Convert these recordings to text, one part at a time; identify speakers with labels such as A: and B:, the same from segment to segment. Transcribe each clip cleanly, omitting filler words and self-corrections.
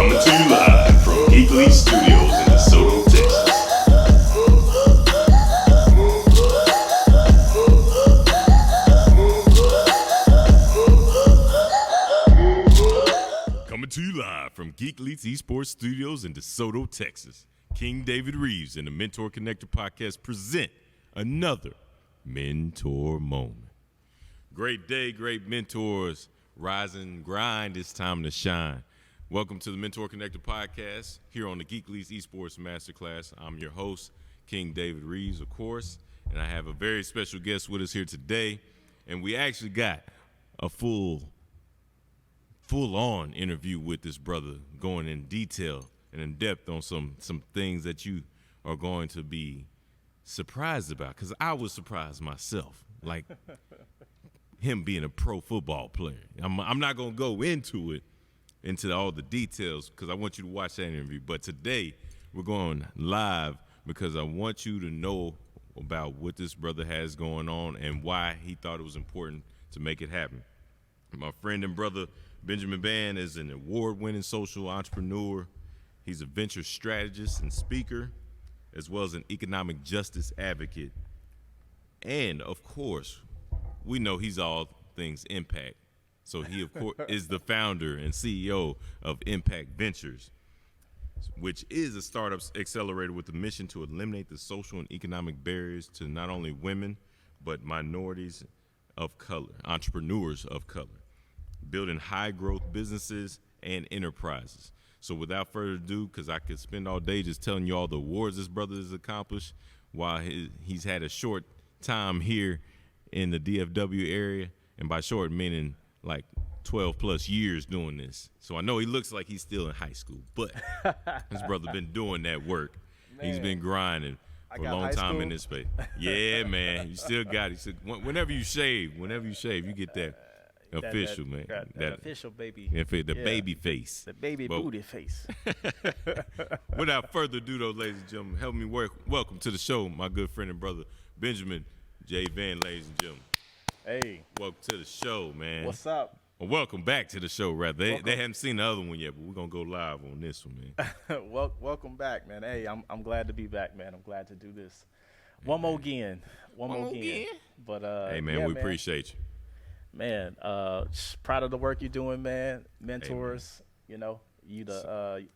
A: Coming to you live from Geekly Studios in DeSoto, Texas. Coming to you live from Geek Leads Esports Studios in DeSoto, Texas. King David Reeves and the MentorConnector podcast present another Mentor Moment. Great day, great mentors. Rise and grind, it's time to shine. Welcome to the MentorConnector podcast here on the Geek Leads Esports Masterclass. I'm your host, King David Reeves, of course, and I have a very special guest with us here today. And we actually got a full-on interview with this brother, going in detail and in depth on some things that you are going to be surprised about, because I was surprised myself, like him being a pro football player. I'm not going to go into all the details because I want you to watch that interview. But today we're going live because I want you to know about what this brother has going on and why he thought it was important to make it happen. My friend and brother Benjamin Vann is an award-winning social entrepreneur. He's a venture strategist and speaker, as well as an economic justice advocate. And, of course, we know he's all things impact. So he, of course, is the founder and CEO of Impact Ventures, which is a startup accelerator with the mission to eliminate the social and economic barriers to not only women, but minorities of color, entrepreneurs of color, building high-growth businesses and enterprises. So without further ado, because I could spend all day just telling you all the awards this brother has accomplished while he's had a short time here in the DFW area, and by short meaning like 12 plus years doing this. So I know he looks like he's still in high school, but this brother been doing that work. Man, he's been grinding for a long time in this space. Yeah, man, you still got it. Whenever you shave, you get that official, man.
B: That official baby.
A: The baby face.
B: The baby booty face.
A: Without further ado, though, ladies and gentlemen, help me welcome to the show my good friend and brother, Benjamin J. Vann, ladies and gentlemen.
B: Hey.
A: Welcome to the show, man.
B: What's up?
A: Well, welcome back to the show, rather. They haven't seen the other one yet, but we're going to go live on this one, man.
B: Welcome back, man. Hey, I'm glad to be back, man. I'm glad to do this. One more again. But
A: hey, man, we appreciate you.
B: Man, proud of the work you're doing, man. Mentors, hey, man.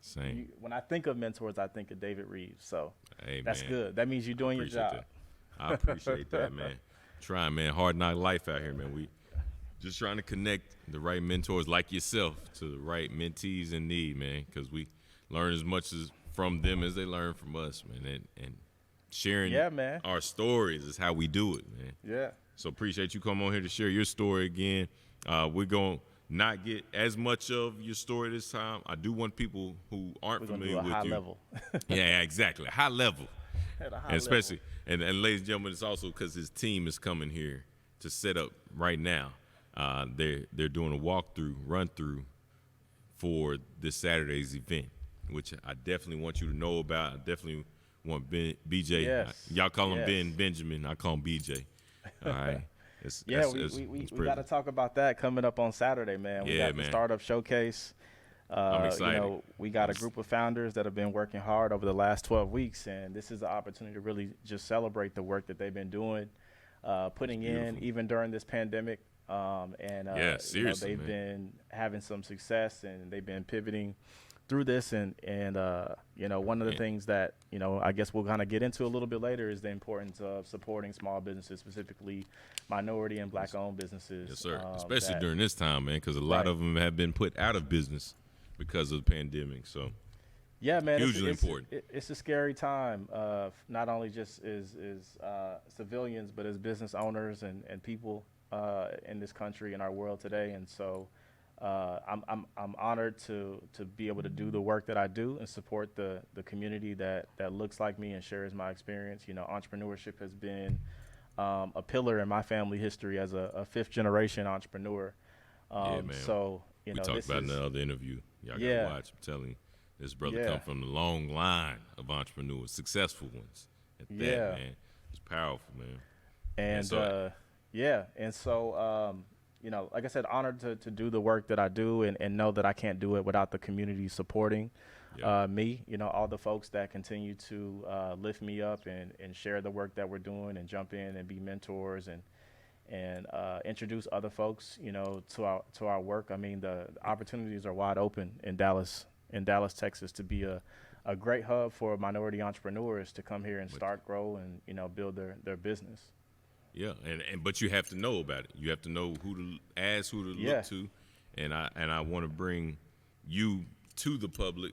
A: Same.
B: When I think of mentors, I think of David Reeves. So that's
A: man.
B: Good. That means you're doing your job.
A: I appreciate that, man. Trying, man. Hard knock life out here, man. We just trying to connect the right mentors like yourself to the right mentees in need, man, because we learn as much from them as they learn from us, man. And sharing our stories is how we do it, man.
B: Yeah.
A: So appreciate you coming on here to share your story again. We're going to not get as much of your story this time. I do want people who aren't familiar with you.
B: High level.
A: Yeah, exactly. High level.
B: At a high
A: and especially,
B: level.
A: And ladies and gentlemen, it's also because his team is coming here to set up right now. They're doing a run through for this Saturday's event, which I definitely want you to know about. I definitely want BJ.
B: Yes.
A: Y'all call him Benjamin. I call him BJ. All right.
B: We got to talk about that coming up on Saturday, man. We got the Startup Showcase.
A: I'm excited.
B: We got a group of founders that have been working hard over the last 12 weeks, and this is the opportunity to really just celebrate the work that they've been doing, putting in even during this pandemic.
A: Seriously,
B: they've been having some success, and they've been pivoting through this. And one of the things that, I guess we'll kind of get into a little bit later is the importance of supporting small businesses, specifically minority and black-owned businesses.
A: Yes, sir. Especially during this time, man, because a lot of them have been put out of business because of the pandemic. So,
B: yeah, man,
A: hugely important.
B: It's a scary time, not only just as civilians, but as business owners and people in this country, in our world today. And so I'm honored to be able to do the work that I do and support the community that looks like me and shares my experience. Entrepreneurship has been a pillar in my family history as a fifth generation entrepreneur.
A: Man.
B: So,
A: we talked about in the other interview. Y'all got to watch. I'm telling you, this brother come from the long line of entrepreneurs, successful ones. At that, man. It's powerful, man.
B: And so like I said, honored to do the work that I do, and know that I can't do it without the community supporting me. All the folks that continue to lift me up and share the work that we're doing and jump in and be mentors and introduce other folks, to our work. I mean, the opportunities are wide open in Dallas, Texas, to be a great hub for minority entrepreneurs to come here and start, grow, and build their business.
A: Yeah, but you have to know about it. You have to know who to ask, who to look to, and I want to bring you to the public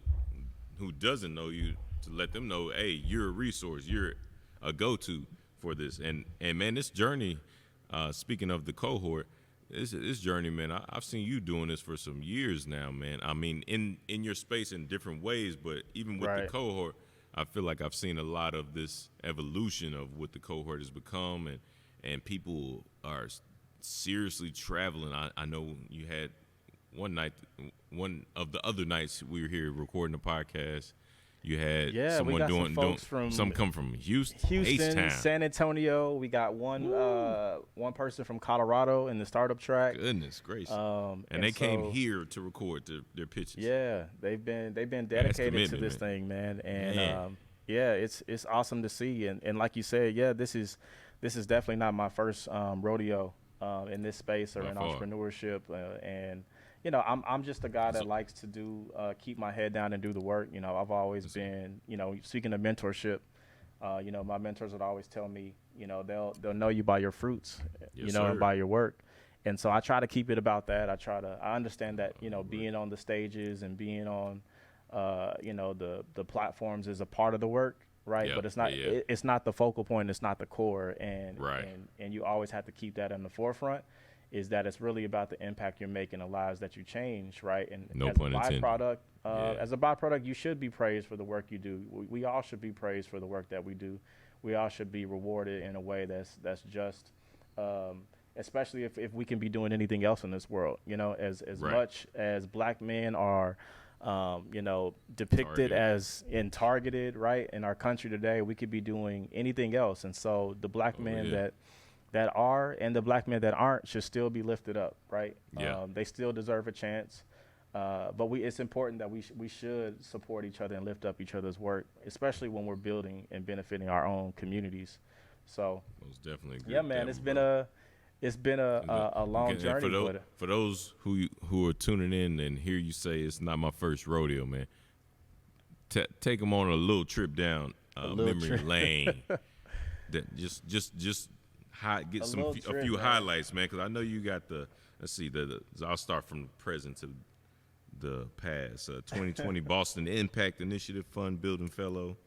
A: who doesn't know you, to let them know, hey, you're a resource, you're a go-to for this. And man, this journey, speaking of the cohort, this journey, man, I've seen you doing this for some years now, man. I mean, in your space in different ways, but even with the cohort, I feel like I've seen a lot of this evolution of what the cohort has become, and people are seriously traveling. I know you had one of the other nights we were here recording the podcast, you had someone some come from Houston, H-Town.
B: San Antonio. We got one person from Colorado in the startup track.
A: Goodness gracious! And they came here to record their pitches.
B: Yeah, they've been dedicated to this thing, man. And it's awesome to see. And like you said, this is definitely not my first rodeo in this space or in entrepreneurship. And I'm just a guy that likes to keep my head down and do the work. I've always been, speaking of mentorship, my mentors would always tell me, they'll know you by your fruits, and by your work. And so I try to keep it about that. I understand that, being on the stages and being on, the platforms is a part of the work. Right. But it's not, it's not the focal point. It's not the core. And you always have to keep that in the forefront, is that it's really about the impact you're making, the lives that you change. Right. And as a byproduct, you should be praised for the work you do. We all should be praised for the work that we do. We all should be rewarded in a way that's just, especially if we can be doing anything else in this world, as much as black men are, depicted as targeted, right, in our country today, we could be doing anything else. And so the black men that are and the black men that aren't should still be lifted up, right? They still deserve a chance. But it's important that we should support each other and lift up each other's work, especially when we're building and benefiting our own communities. So
A: most definitely.
B: Yeah, man, it's been a long journey.
A: For those who are tuning in and hear you say it's not my first rodeo, man, take them on a little trip down memory lane. Just get a few highlights, man, because I know you got I'll start from the present to the past. 2020 Boston Impact Initiative Fund Building Fellow,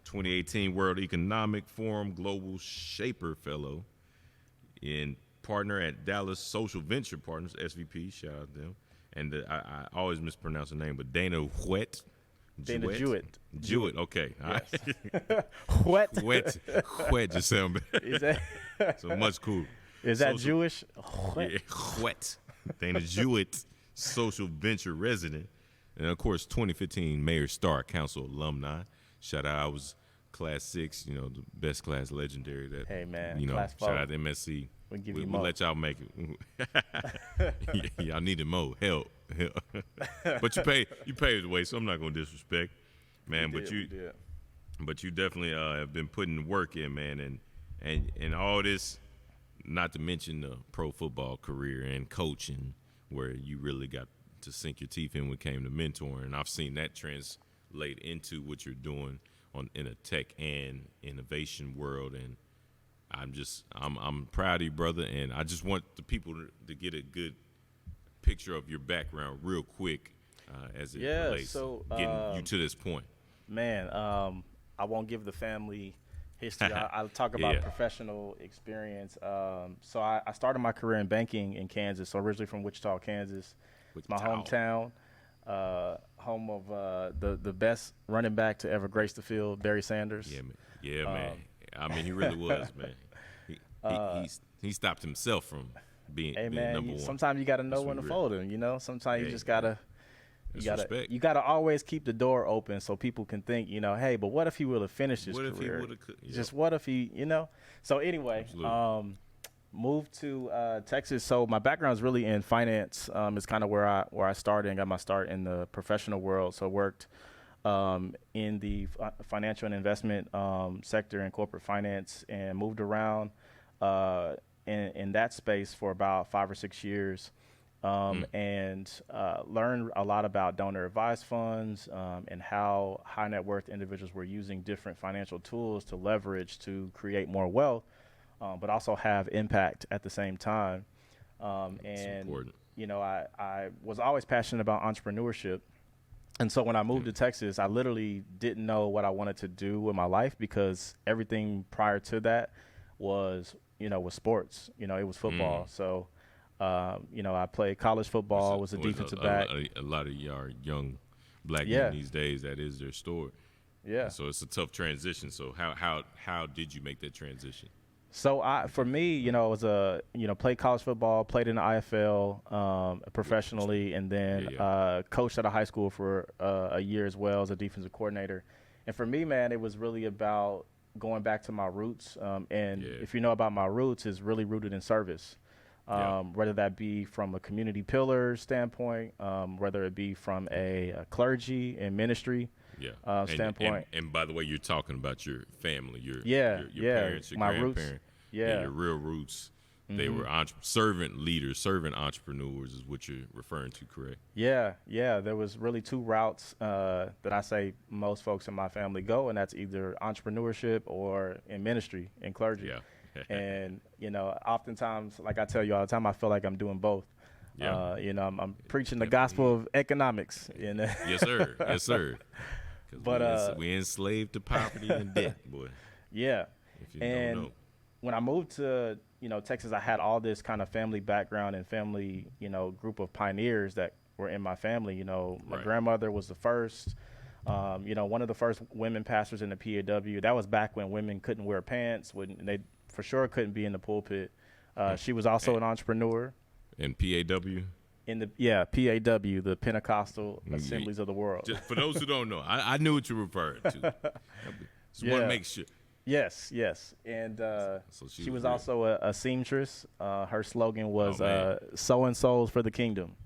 A: 2018 World Economic Forum Global Shaper Fellow, and partner at Dallas Social Venture Partners, SVP, shout out to them. And I always mispronounce the name, but Dana Jewett. Jewett, okay.
B: Yes.
A: Jewett just sound better. So much cool.
B: Is that Jewish?
A: Jewett. Dana Jewett, Social Venture Resident. And, of course, 2015 Mayor Star Council alumni. Shout out, I was Class 6, the best class legendary.
B: Hey, man,
A: shout out to MSC. We'll let y'all make it. Y'all needed more help. But you paved the way, so I'm not gonna disrespect, man. But you definitely have been putting work in, man, and all this. Not to mention the pro football career and coaching, where you really got to sink your teeth in when it came to mentoring. I've seen that translate into what you're doing in a tech and innovation world, and I'm proud of you, brother, and I just want the people to get a good picture of your background real quick as it relates to getting you to this point.
B: Man, I won't give the family history. I'll talk about professional experience. So I started my career in banking in Kansas, so originally from Wichita, Kansas. It's my hometown, home of the best running back to ever grace the field, Barry Sanders.
A: Yeah, man. I mean, he really was, man. He stopped himself from being number one.
B: Sometimes you got to know when to fold him. Sometimes you just gotta always keep the door open so people can think, hey, but what if he would have finished his career? What if he
A: what
B: if he, So anyway, moved to Texas. So my background is really in finance. It's kind of where I started and got my start in the professional world. So worked in the financial and investment sector in corporate finance, and moved around in that space for about 5 or 6 years, and learned a lot about donor advised funds, and how high net worth individuals were using different financial tools to leverage to create more wealth, but also have impact at the same time. And
A: important.
B: I was always passionate about entrepreneurship. And so when I moved to Texas, I literally didn't know what I wanted to do with my life, because everything prior to that was sports. It was football. So, I played college football, was a defensive back.
A: A lot of y'all young black men these days, that is their story.
B: Yeah.
A: And so it's a tough transition. So how did you make that transition?
B: So for me, it was played college football, played in the IFL professionally, and then coached at a high school for a year as well as a defensive coordinator. And for me, man, it was really about going back to my roots. If you know about my roots, is really rooted in service, whether that be from a community pillar standpoint, whether it be from a clergy and ministry standpoint.
A: And by the way, you're talking about your family, your parents, your
B: my
A: grandparents,
B: roots.
A: and your real roots. They were servant leaders, servant entrepreneurs is what you're referring to, correct?
B: Yeah. There was really 2 routes that I say most folks in my family go, and that's either entrepreneurship or in ministry, in clergy.
A: Yeah.
B: And, oftentimes, like I tell you all the time, I feel like I'm doing both.
A: Yeah.
B: I'm preaching the gospel of economics.
A: Yes, sir. Yes, sir. But we enslaved to poverty and debt, boy.
B: Yeah.
A: If you don't know.
B: When I moved to Texas, I had all this kind of family background and family group of pioneers that were in my family. My grandmother was the first, one of the first women pastors in the PAW. That was back when women couldn't wear pants, when they for sure couldn't be in the pulpit. She was also an entrepreneur.
A: In PAW.
B: In the PAW, the Pentecostal Assemblies of the World.
A: Just for those who don't know, I knew what you're referring to. Just want to make sure.
B: Yes. And so she was also a seamstress. Her slogan was sewing souls for the kingdom.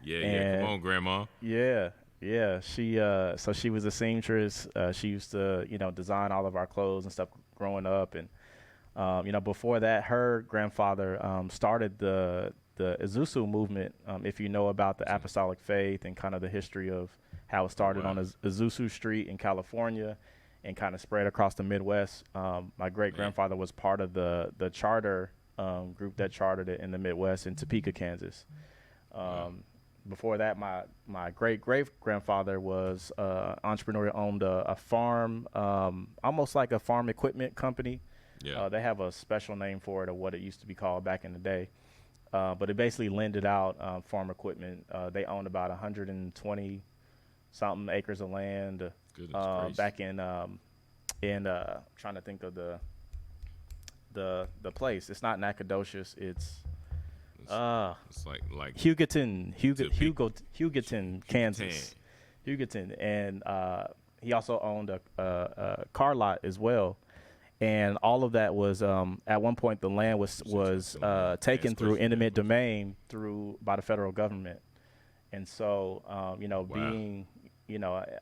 A: Yeah. Come on, Grandma.
B: Yeah. So she was a seamstress. She used to, design all of our clothes and stuff growing up. And, before that, her grandfather started the Azusa movement, if you know about the apostolic faith and kind of the history of how it started on Azusa Street in California and kind of spread across the Midwest. My great-grandfather was part of the charter group that chartered it in the Midwest in Topeka, Kansas. Before that, my great-great-grandfather was entrepreneur, owned a farm, almost like a farm equipment company. Yeah. They have a special name for it, or what it used to be called back in the day. But it basically lended out farm equipment. They owned about 120-something acres of land back in trying to think of the place. It's not Nacogdoches. It's
A: like
B: Hugoton, Kansas. Hugoton, and he also owned a car lot as well. And all of that was at one point the land was taken through eminent domain by the federal government. And so being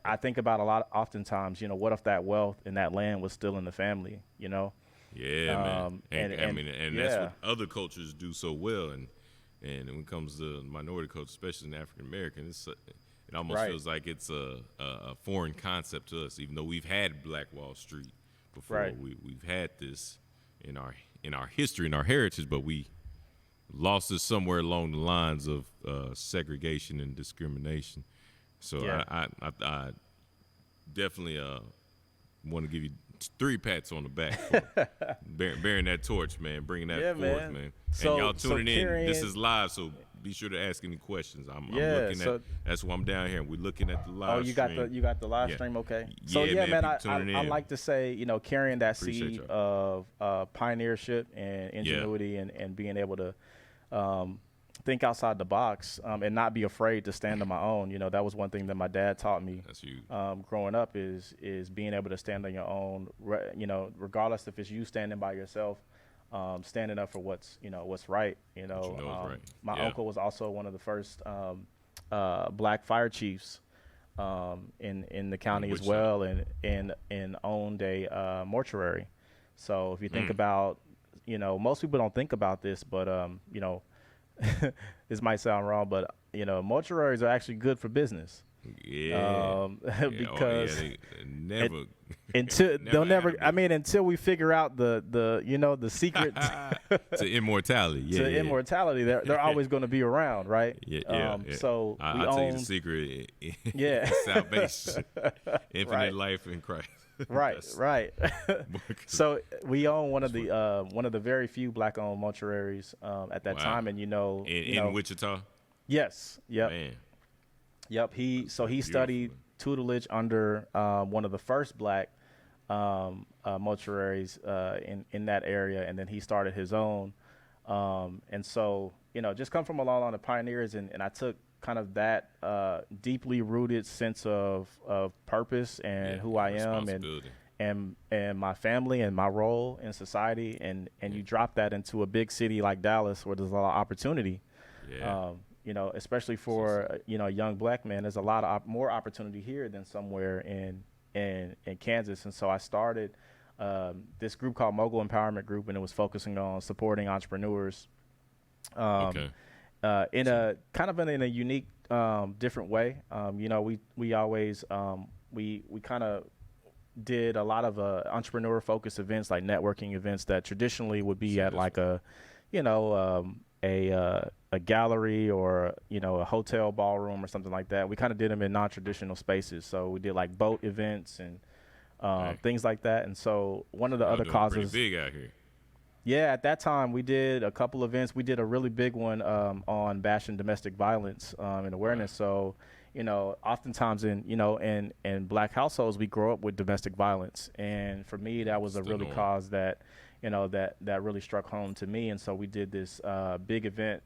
B: I think about a lot oftentimes, what if that wealth and that land was still in the family, Yeah,
A: man. And that's what other cultures do so well. And when it comes to minority culture, especially in African American, it almost feels like it's a foreign concept to us, even though we've had Black Wall Street before. Right. We've had this in our history and our heritage, but we lost it somewhere along the lines of segregation and discrimination. So I definitely want to give you 3 pats on the back for bearing that torch, man, bringing that forth, man. So, and y'all tuning in. This is live, so be sure to ask any questions. I'm looking at. That's why I'm down here. We're looking at the live.
B: Oh, you got the live stream, okay? So man, I like to say, carrying that seed of pioneership and ingenuity and being able to think outside the box and not be afraid to stand on my own. That was one thing that my dad taught me.
A: That's huge.
B: Growing up is being able to stand on your own. Regardless if it's you standing by yourself standing up for what's right.
A: What you know is right.
B: My
A: Yeah.
B: uncle was also one of the first black fire chiefs in the county as
A: Wichita.
B: well, and owned a mortuary. So if you think
A: Mm.
B: about, most people don't think about this, but this might sound wrong, but mortuaries are actually good for business.
A: Yeah. Yeah.
B: Because
A: they never.
B: until they'll never.
A: had a
B: I mean, until we figure out the secret
A: to immortality. Yeah.
B: to
A: yeah.
B: immortality, they're always going to be around, right?
A: Yeah.
B: So we
A: I'll tell you
B: own.
A: the secret.
B: Yeah.
A: Salvation, infinite
B: Right.
A: life in Christ.
B: Right,
A: That's-
B: right. So we own one of the very few black-owned mortuaries at that
A: Wow.
B: time, and
A: in Wichita.
B: yes, yep,
A: Man.
B: yep. He
A: beautiful.
B: studied tutelage under one of the first black mortuaries in that area, and then he started his own. And so just come from a long line of pioneers, and I took kind of that deeply rooted sense of purpose and who I am
A: Responsibility.
B: and my family and my role in society, and you drop that into a big city like Dallas where there's a lot of opportunity.
A: Yeah.
B: Especially for a young black man, there's a lot of more opportunity here than somewhere in Kansas. And so I started this group called Mogul Empowerment Group, and it was focusing on supporting entrepreneurs.
A: Okay.
B: In a kind of in a unique, different way. We always we kind of did a lot of entrepreneur focused events, like networking events that traditionally would be at like a gallery or a hotel ballroom or something like that. We kind of did them in non-traditional spaces. So we did like boat events and things like that. And so one of the other
A: Doing
B: causes.
A: pretty big out here.
B: Yeah, at that time we did a couple events. We did a really big one on bashing domestic violence and awareness. So, oftentimes in black households we grow up with domestic violence, and for me that was a really cause that that really struck home to me. And so we did this big event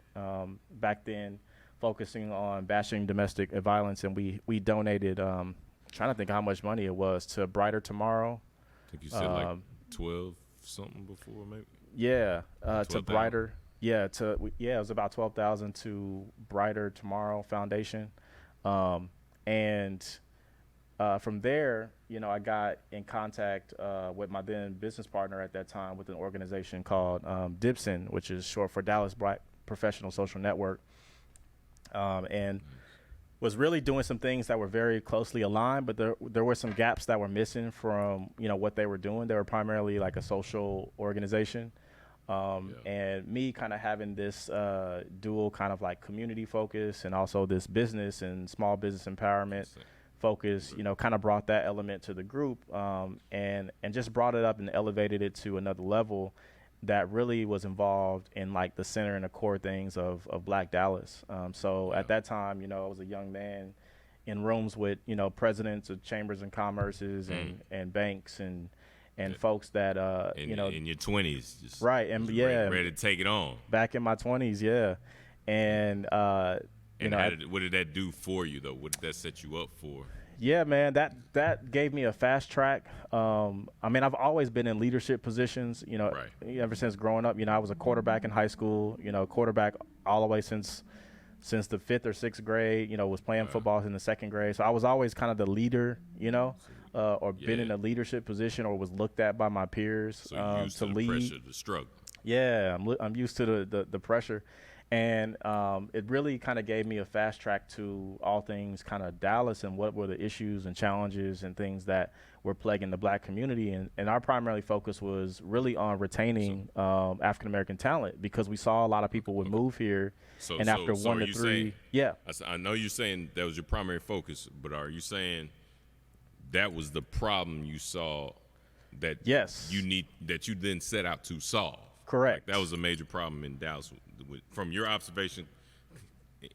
B: back then, focusing on bashing domestic violence, and we donated. Trying to think how much money it was to Brighter Tomorrow.
A: I think you said like 12 something before, maybe.
B: Yeah, to
A: 12,000.
B: Brighter. Yeah, it was about 12,000 to Brighter Tomorrow Foundation, and from there, I got in contact with my then business partner at that time with an organization called DIPSN, which is short for Dallas Black Professional Social Network, and was really doing some things that were very closely aligned, but there were some gaps that were missing from what they were doing. They were primarily like a social organization, and me kind of having this dual kind of like community focus and also this business and small business empowerment focus, kind of brought that element to the group, and just brought it up and elevated it to another level that really was involved in like the center and the core things of Black Dallas. So at that time, I was a young man in rooms with, presidents of chambers and commerces and banks and folks that,
A: in your 20s. Just,
B: right. And
A: just
B: yeah.
A: ready to take it on.
B: Back in my 20s. Yeah. And,
A: what did that do for you, though? What did that set you up for?
B: Yeah, man, that gave me a fast track. I've always been in leadership positions, ever since growing up. I was a quarterback in high school, quarterback all the way since the 5th or 6th grade, was playing football in the 2nd grade. So I was always kind of the leader, or been in a leadership position or was looked at by my peers
A: So you're used to the
B: lead.
A: pressure, the struggle.
B: Yeah, I'm used to the pressure. And it really kind of gave me a fast track to all things kind of Dallas and what were the issues and challenges and things that were plaguing the Black community. And our primary focus was really on retaining African-American talent, because we saw a lot of people would move here. And after 1 to 3,
A: I know you're saying that was your primary focus, but are you saying that was the problem you saw that that you then set out to solve?
B: Correct.
A: Like that was a major problem in Dallas. From your observation,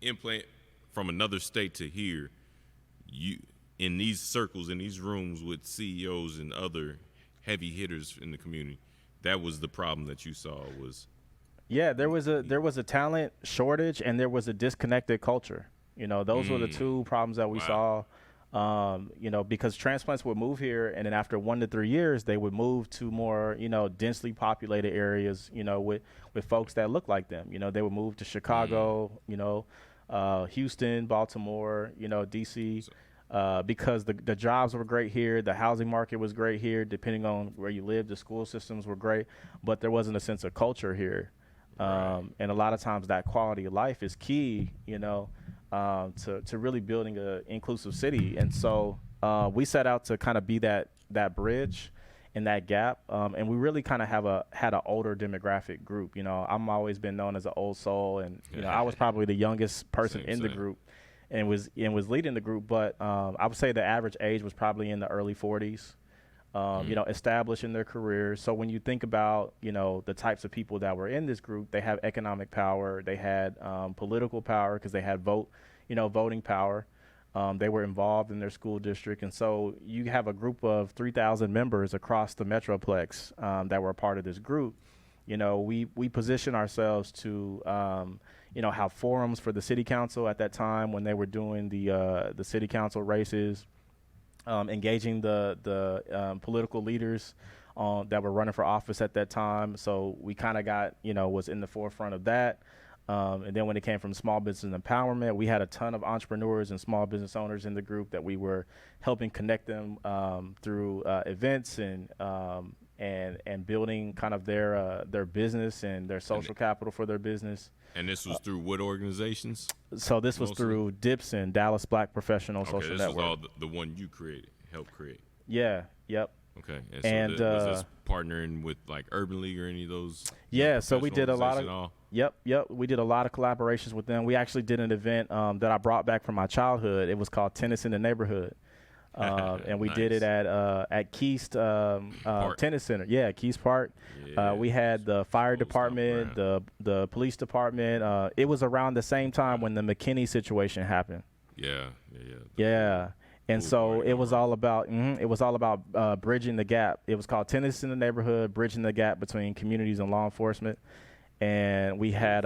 A: implant from another state to here, you in these circles, in these rooms with CEOs and other heavy hitters in the community, that was the problem that you saw was.
B: Yeah, there was a talent shortage and there was a disconnected culture. Those were the two problems that we saw Because transplants would move here, and then after 1 to 3 years, they would move to more, densely populated areas, with folks that look like them. They would move to Chicago, Houston, Baltimore, DC, because the jobs were great here, the housing market was great here. Depending on where you lived, the school systems were great, but there wasn't a sense of culture here. And a lot of times that quality of life is key, to really building an inclusive city. And so we set out to kind of be that bridge and that gap. And we really kind of had an older demographic group. I'm always been known as an old soul, and I was probably the youngest person in the group, and was leading the group. But I would say the average age was probably in the early 40s. Establishing their careers. So when you think about, the types of people that were in this group, they have economic power, they had political power because they had voting power. They were involved in their school district. And so you have a group of 3,000 members across the Metroplex that were a part of this group. We position ourselves to, have forums for the city council at that time when they were doing the city council races. Engaging the political leaders that were running for office at that time. So we kind of got, was in the forefront of that. And then when it came from small business empowerment, we had a ton of entrepreneurs and small business owners in the group that we were helping connect them through events and building kind of their business and their social capital for their business.
A: And this was through what organizations?
B: So this was through DIPS and Dallas Black Professional Social
A: this
B: Network.
A: Was all the one you helped create.
B: Yeah. Yep.
A: Okay. And so was this partnering with like Urban League or any of those?
B: Yeah. So we did a lot of. Yep. We did a lot of collaborations with them. We actually did an event that I brought back from my childhood. It was called Tennis in the Neighborhood. And we did it at Keast Tennis Center. Yeah, Keast Park. Yeah, we had the fire department, the police department. It was around the same time when the McKinney situation happened. Yeah. And so it was all about bridging the gap. It was called Tennis in the Neighborhood, bridging the gap between communities and law enforcement. And we had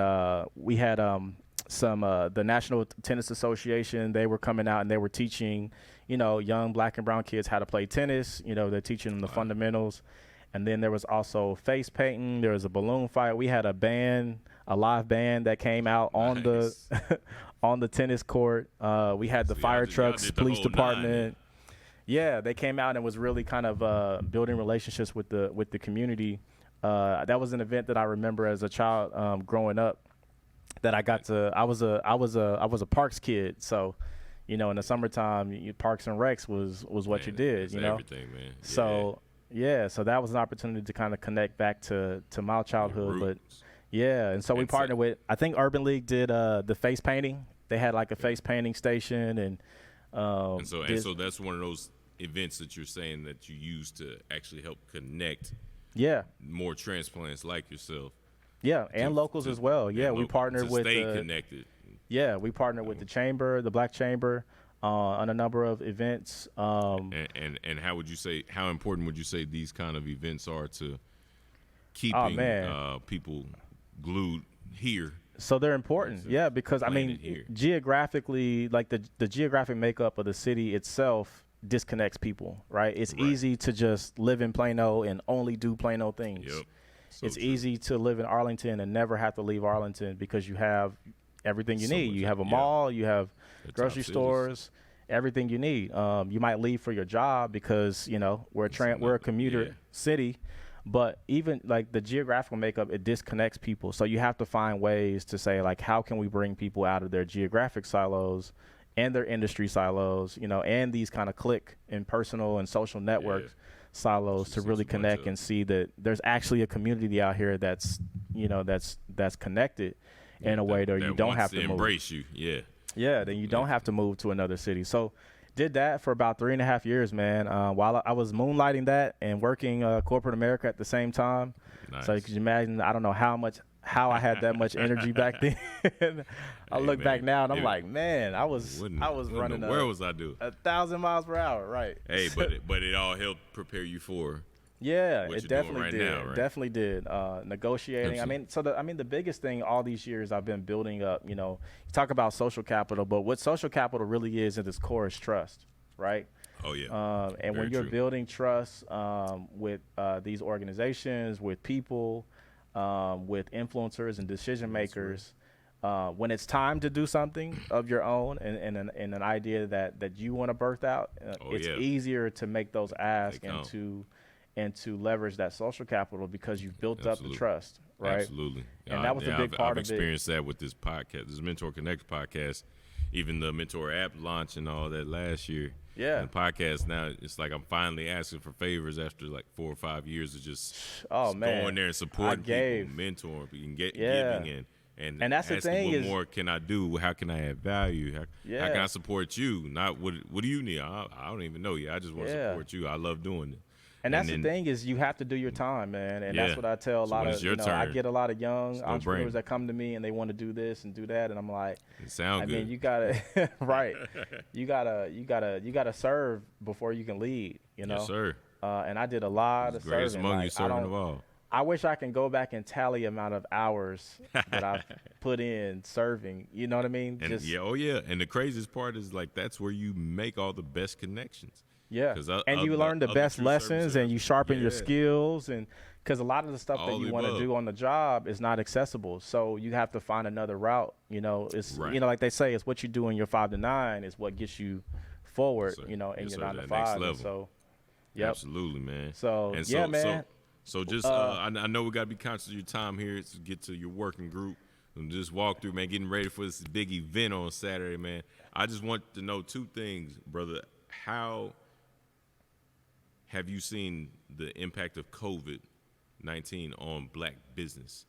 B: some the National Tennis Association. They were coming out and they were teaching young black and brown kids how to play tennis. They're teaching them the fundamentals. And then there was also face painting. There was a balloon fight. We had a live band that came out on the tennis court. We had the fire trucks, police department. Yeah, they came out and was really kind of building relationships with the community. That was an event that I remember as a child growing up. That I got to. I was a parks kid, so. In the summertime, parks and recs was what you did.
A: Everything, man.
B: Yeah. So that was an opportunity to kind of connect back to my childhood. But yeah, and so we partnered with. I think Urban League did the face painting. They had like a face painting station, and
A: so that's one of those events that you're saying that you use to actually help connect.
B: Yeah.
A: More transplants like yourself.
B: Yeah, and locals as well. Yeah, we partnered with.
A: Stay connected.
B: Yeah, we partnered with the Chamber, the Black Chamber, on a number of events.
A: And how important would you say these kind of events are to keeping people glued here?
B: So they're important, because geographically, like the geographic makeup of the city itself disconnects people, right? It's easy to just live in Plano and only do Plano things.
A: Yep.
B: It's easy to live in Arlington and never have to leave Arlington because you have everything you need. You have a mall, you have grocery stores, everything you need. You might leave for your job because, we're a commuter city, but even like the geographical makeup, it disconnects people. So you have to find ways to say, like, how can we bring people out of their geographic silos and their industry silos, and these kind of clique and personal and social networks silos to really connect and see that there's actually a community out here that's connected in a way that you don't have to
A: embrace you.
B: Then you don't have to move to another city. So did that for about 3.5 years, man, while I was moonlighting that and working corporate America at the same time. Nice. So you can imagine, I don't know how I had that much energy back then. I look back now and I'm like, man, I was running
A: where was I doing
B: 1,000 miles per hour, right?
A: Hey, but it all helped prepare you for
B: it definitely did.
A: Now, right?
B: Definitely did. Negotiating. Absolutely. The biggest thing all these years I've been building up, you talk about social capital, but what social capital really is at its core is trust, right?
A: Oh yeah.
B: And
A: Very
B: when you're
A: true.
B: building trust with these organizations, with people, with influencers and decision makers, when it's time to do something of your own and an idea that you want to birth out,
A: Oh
B: it's
A: yeah.
B: easier to make those
A: They
B: asks
A: count.
B: and to leverage that social capital because you've built up the
A: Absolutely.
B: trust, right?
A: Absolutely.
B: And that was a
A: Yeah,
B: big
A: I've
B: part of it.
A: experienced that with this podcast, this MentorConnector podcast, even the Mentor app launch and all that last year.
B: Yeah.
A: And the podcast now, it's like I'm finally asking for favors after like 4 or 5 years of just
B: Oh, man.
A: going there and supporting
B: gave.
A: people, mentoring, and
B: Yeah.
A: giving and
B: And that's the
A: asking
B: thing
A: what
B: is-
A: more can I do? How can I add value? How
B: Yeah.
A: can I support you? Not what do you need? I don't even know you. I just want to
B: Yeah.
A: support you. I love doing it.
B: And that's
A: then-
B: the thing is you have to do your time, man. And
A: Yeah.
B: that's what I tell a
A: So
B: lot
A: when
B: of,
A: it's your
B: I
A: turn,
B: get a lot of young
A: it's
B: entrepreneurs
A: no-brainer.
B: that come to me and they want to do this and do that. And I'm like,
A: It sounds
B: I
A: good.
B: mean, you gotta, right. You gotta serve before you can lead, you know?
A: Yes, sir.
B: And I did a lot of
A: Greatest
B: serving.
A: among
B: Like,
A: you, servant of all.
B: I wish I can go back and tally amount of hours that I've put in serving. You know what I mean?
A: And and the craziest part is like that's where you make all the best connections.
B: Yeah,
A: 'Cause
B: and you learn the
A: other
B: best
A: true
B: lessons,
A: service
B: and you sharpen your
A: yeah.
B: skills, and because a lot of the stuff that
A: All
B: you
A: the
B: want to
A: above.
B: do on the job is not accessible, so you have to find another route. You know, it's
A: Right.
B: like they say, it's what you do in your 5 to 9 is what gets you forward.
A: Yes, sir.
B: You know, in
A: Yes,
B: your
A: sir,
B: 9 to
A: that next
B: 5. And
A: level.
B: so, yep.
A: Absolutely, man.
B: So,
A: And
B: yeah, man.
A: So just I know we got to be conscious of your time here to get to your working group and just walk through, man, getting ready for this big event on Saturday, man. I just want to know 2 things, brother. How have you seen the impact of COVID-19 on black business?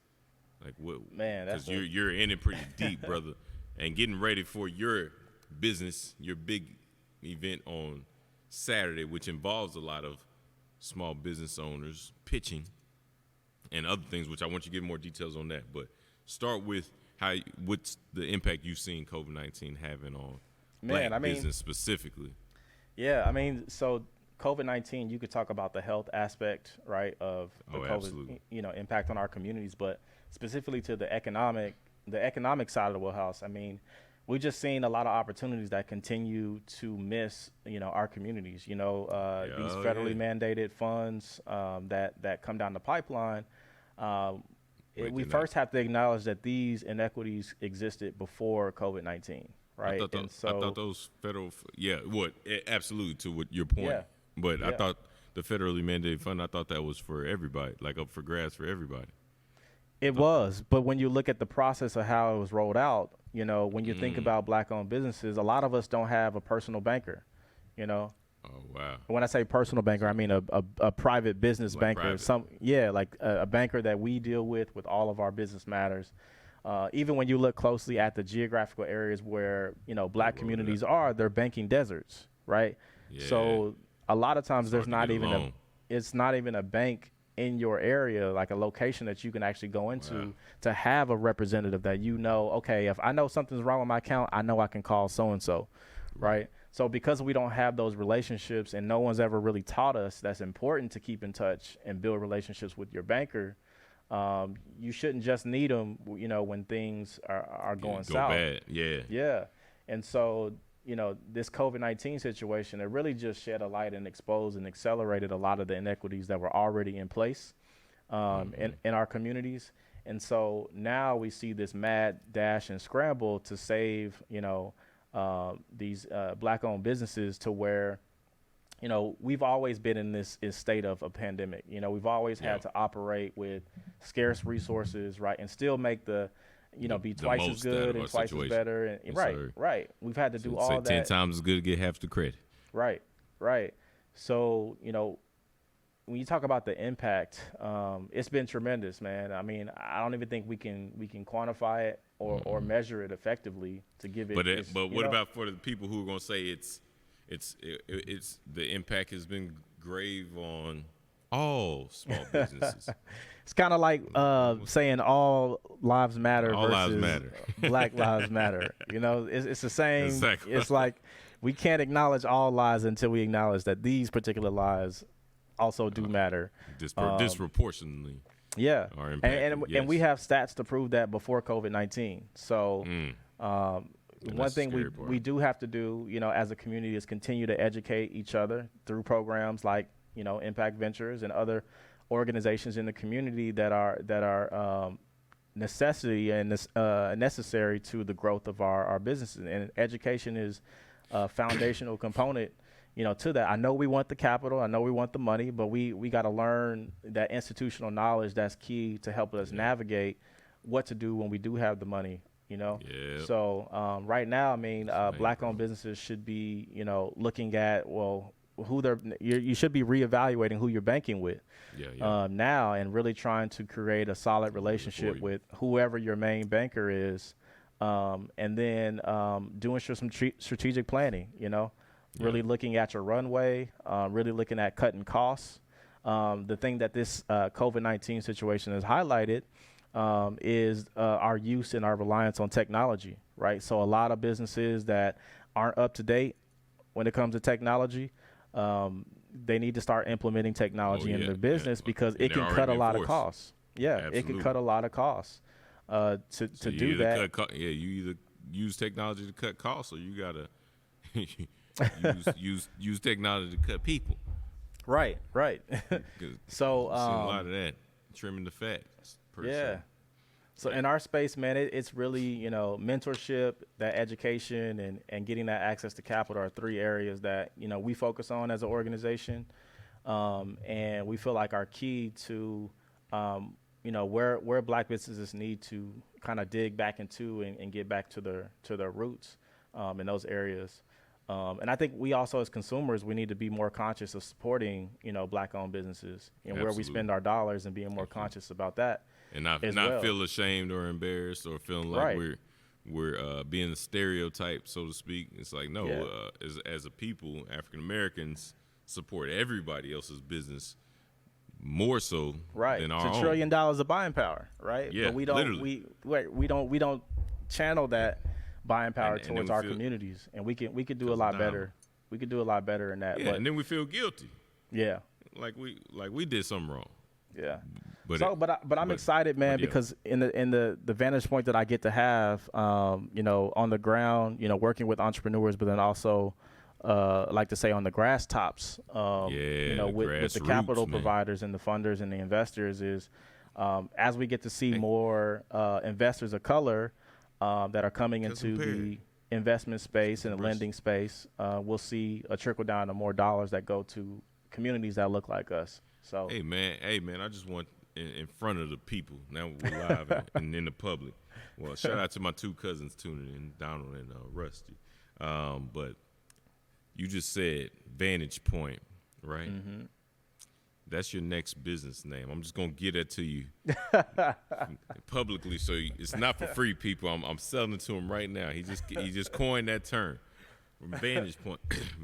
A: Like what?
B: Man, that's
A: because you're in it pretty deep, brother, and getting ready for your business, your big event on Saturday, which involves a lot of small business owners pitching and other things, which I want you to give more details on that. But start with what's the impact you've seen COVID-19 having on black business specifically?
B: Yeah, I mean, so COVID-19, you could talk about the health aspect, right, of the COVID,
A: absolutely.
B: Impact on our communities, but specifically to the economic side of the wheelhouse. I mean, we've just seen a lot of opportunities that continue to miss, our communities. These federally mandated funds that come down the pipeline. We first have to acknowledge that these inequities existed before COVID-19, right?
A: I thought those federal, absolutely, to what your point.
B: Yeah.
A: But I thought the federally mandated fund, I thought that was for everybody, like up for grabs for everybody.
B: It was, but when you look at the process of how it was rolled out, when you think about black-owned businesses, a lot of us don't have a personal banker,
A: Oh, wow.
B: When I say personal banker, I mean a private business
A: Like
B: banker.
A: private.
B: Like a banker that we deal with all of our business matters. Even when you look closely at the geographical areas where, black communities are, they're banking deserts, right?
A: Yeah.
B: So a lot of times there's
A: hard to
B: not
A: get a
B: even
A: loan.
B: it's not even a bank in your area, like a location that you can actually go into to have a representative that okay, if I know something's wrong with my account, I know I can call so-and-so, right? So because we don't have those relationships and no one's ever really taught us that's important to keep in touch and build relationships with your banker, you shouldn't just need them, when things are going
A: Go
B: south.
A: bad. Yeah.
B: Yeah. And so, this COVID-19 situation, it really just shed a light and exposed and accelerated a lot of the inequities that were already in place in our communities. And so now we see this mad dash and scramble to save, these black-owned businesses to where, we've always been in this state of a pandemic. We've always had to operate with scarce resources, right, and still make be twice as
A: most out
B: good
A: of
B: and
A: our
B: twice as
A: situation.
B: better. And,
A: Yes,
B: right,
A: sir.
B: right. We've had to do all
A: Say
B: that.
A: 10 times as good to get half the credit.
B: Right, right. So, when you talk about the impact, it's been tremendous, man. I mean, I don't even think we can quantify it or measure it effectively to give it.
A: But what about for the people who are going to say it's the impact has been grave on all small businesses?
B: It's kind of like saying all lives matter
A: All lives
B: versus
A: matter.
B: Black lives matter. It's the same.
A: Exactly.
B: It's like we can't acknowledge all lives until we acknowledge that these particular lives also do matter.
A: Disproportionately.
B: Yeah,
A: are impacted,
B: and we have stats to prove that before COVID-19. So
A: And
B: one
A: that's the
B: thing
A: scary part.
B: we do have to do, as a community, is continue to educate each other through programs like, Impact Ventures and other organizations in the community that are necessity and necessary to the growth of our businesses. And education is a foundational component, to that. I know we want the capital, I know we want the money, but we got to learn that institutional knowledge that's key to help us navigate what to do when we do have the money.
A: Yeah.
B: So right now, I mean, black-owned businesses should be, looking at, well, you should be reevaluating who you're banking with now, and really trying to create a solid relationship with whoever your main banker is, and then doing some strategic planning, really looking at your runway, really looking at cutting costs. The thing that this COVID-19 situation has highlighted is our use and our reliance on technology, right? So a lot of businesses that aren't up to date when it comes to technology, they need to start implementing technology in their business because it can cut a lot of costs. Yeah, absolutely. It can cut a lot of costs to do that.
A: You either use technology to cut costs, or you gotta use technology to cut people.
B: Right. So
A: I've seen a lot of that, trimming the fat.
B: So in our space, man, it's really, mentorship, that education, and getting that access to capital are three areas that, we focus on as an organization. And we feel like are key to, where black businesses need to kind of dig back into and get back to their roots in those areas. And I think we also, as consumers, we need to be more conscious of supporting, black-owned businesses and where we spend our dollars, and being more conscious about that.
A: And not feel ashamed or embarrassed or feeling like we're being a stereotype, so to speak. It's like, no, as a people, African Americans support everybody else's business more so than our own.
B: It's $1 trillion of buying power, right?
A: Yeah,
B: but we don't we don't channel that buying power towards our communities, and we could do a lot better. We could do a lot better in that.
A: Yeah, and then we feel guilty.
B: Yeah,
A: like we did something wrong.
B: Yeah. But I'm excited, man, because in the vantage point that I get to have, on the ground, working with entrepreneurs, but then also, like to say on the grass tops, with the capital providers and the funders and the investors is, as we get to see more investors of color that are coming into the investment space and the lending space, we'll see a trickle down of more dollars that go to communities that look like us. So
A: hey man, I just want in front of the people. Now we're live and in the public. Well, shout out to my two cousins tuning in, Donald and Rusty. But you just said Vantage Point, right? Mm-hmm. That's your next business name. I'm just gonna get that to you publicly, so it's not for free, people. I'm selling it to him right now. He just coined that term. Vantage Point,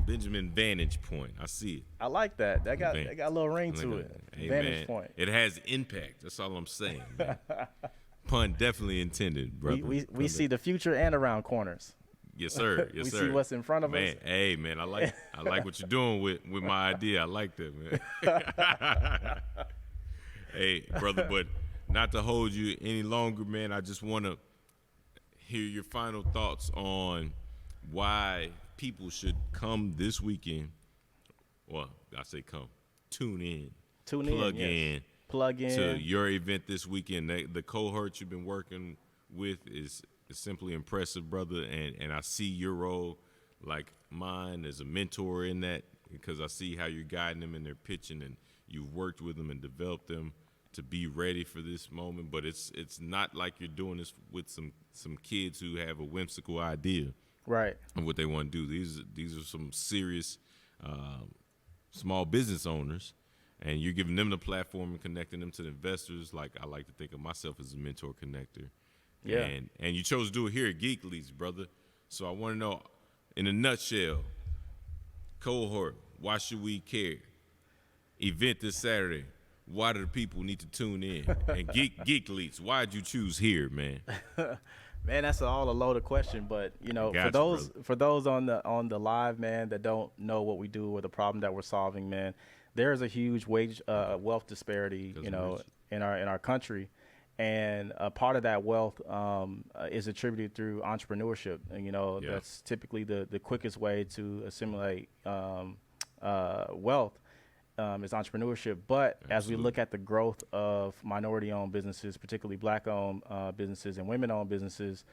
A: Benjamin Vantage Point. I see it.
B: I like that. That got a little ring to it.
A: Hey,
B: Vantage Point.
A: It has impact. That's all I'm saying. Man. Pun definitely intended, brother.
B: We see the future and around corners.
A: Yes, sir. Yes, sir.
B: We see what's in front of us.
A: Hey, man, I like what you're doing with my idea. I like that, man. Hey, brother, but not to hold you any longer, man. I just want to hear your final thoughts on why people should come this weekend. Well, I say come. Tune in. Plug in to your event this weekend. The cohort you've been working with is simply impressive, brother. And I see your role, like mine, as a mentor in that, because I see how you're guiding them in their pitching, and you've worked with them and developed them to be ready for this moment. But it's not like you're doing this with some kids who have a whimsical idea.
B: Right.
A: And what they want to do. These are some serious small business owners, and you're giving them the platform and connecting them to the investors. Like I like to think of myself as a mentor connector. Yeah. And you chose to do it here at Geek Leads, brother. So I want to know, in a nutshell, cohort, why should we care? Event this Saturday, why do the people need to tune in? And Geek Leads, why did you choose here, man?
B: Man, that's all a loaded question, but for those on the live, man, that don't know what we do or the problem that we're solving, man, there is a huge wealth disparity, in our country, And a part of that wealth is attributed through entrepreneurship. And,
A: Yeah.
B: that's typically the quickest way to assimilate wealth is entrepreneurship. But as we
A: Absolutely.
B: look at the growth of minority-owned businesses, particularly Black-owned businesses and women-owned businesses,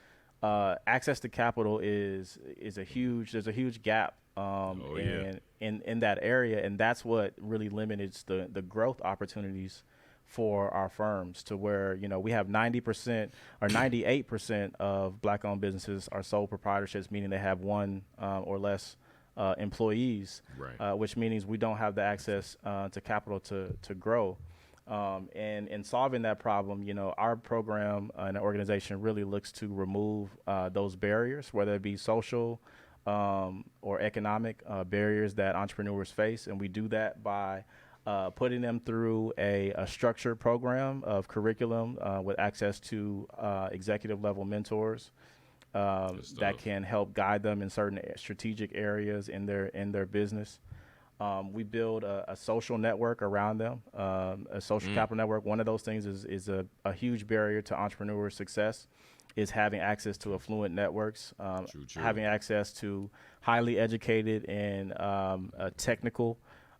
B: access to capital is a huge. There's a huge gap in that area, and that's what really limits the growth opportunities for our firms, to where we have 90% or 98% of Black-owned businesses are sole proprietorships, meaning they have one or less employees,
A: Right.
B: which means we don't have the access to capital to grow. And in solving that problem, our program and organization really looks to remove those barriers, whether it be social or economic barriers that entrepreneurs face. And we do that by putting them through a structured program of curriculum with access to executive level mentors that can help guide them in certain strategic areas in their business. We build a social network around them, a social capital network. One of those things is a huge barrier to entrepreneur success, is having access to affluent networks,
A: True.
B: having access to highly educated and technical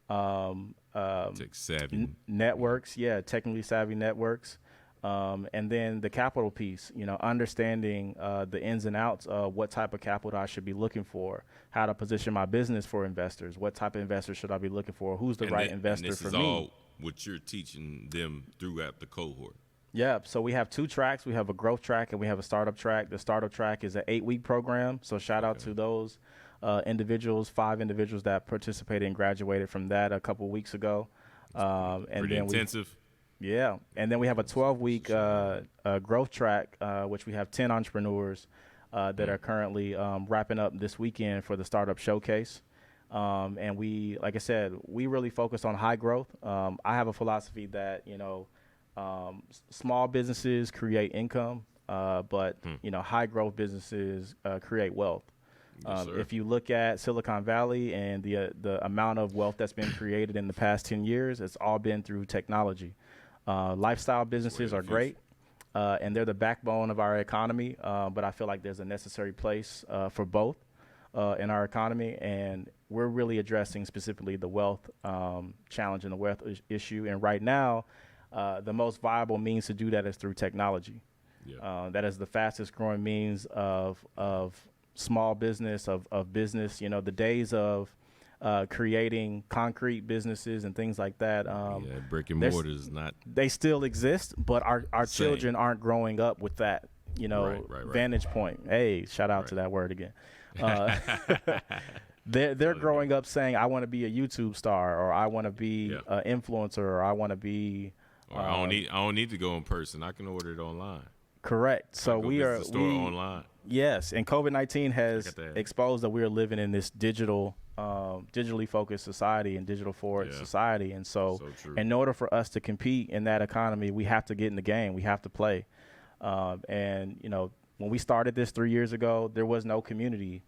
A: Tech savvy.
B: networks, technically savvy networks. And then the capital piece, understanding the ins and outs of what type of capital I should be looking for, how to position my business for investors, what type of investors should I be looking for, who's the right investor
A: and this
B: for
A: is
B: me.
A: all what you're teaching them throughout the cohort.
B: Yeah, so we have two tracks. We have a growth track and we have a startup track. The startup track is an 8-week program. So shout out to those individuals, 5 individuals that participated and graduated from that a couple weeks ago. And
A: Pretty
B: then
A: intensive.
B: and then we have a 12-week growth track, which we have 10 entrepreneurs that are currently wrapping up this weekend for the Startup Showcase. And we, like I said, we really focus on high growth. I have a philosophy that, small businesses create income, but, high growth businesses create wealth.
A: Yes,
B: If you look at Silicon Valley and the amount of wealth that's been created in the past 10 years, it's all been through technology. Lifestyle businesses are great, and they're the backbone of our economy, but I feel like there's a necessary place for both in our economy, and we're really addressing specifically the wealth challenge and the wealth issue. And right now, the most viable means to do that is through technology.
A: Yeah.
B: That is the fastest growing means of small business, of business. The days of creating concrete businesses and things like that.
A: Brick and mortar is not.
B: They still exist, but our children aren't growing up with that,
A: Right.
B: vantage point. Hey, shout out to that word again. They're growing up saying, I want to be a YouTube star, or I want to be an influencer, or I want to be.
A: Or I don't need to go in person. I can order it online.
B: Correct. So
A: we are the store online.
B: Yes, and COVID-19 has exposed that we are living in this digitally focused society and digital forward society. And so in order for us to compete in that economy, we have to get in the game. We have to play. And, when we started this 3 years ago, there was no community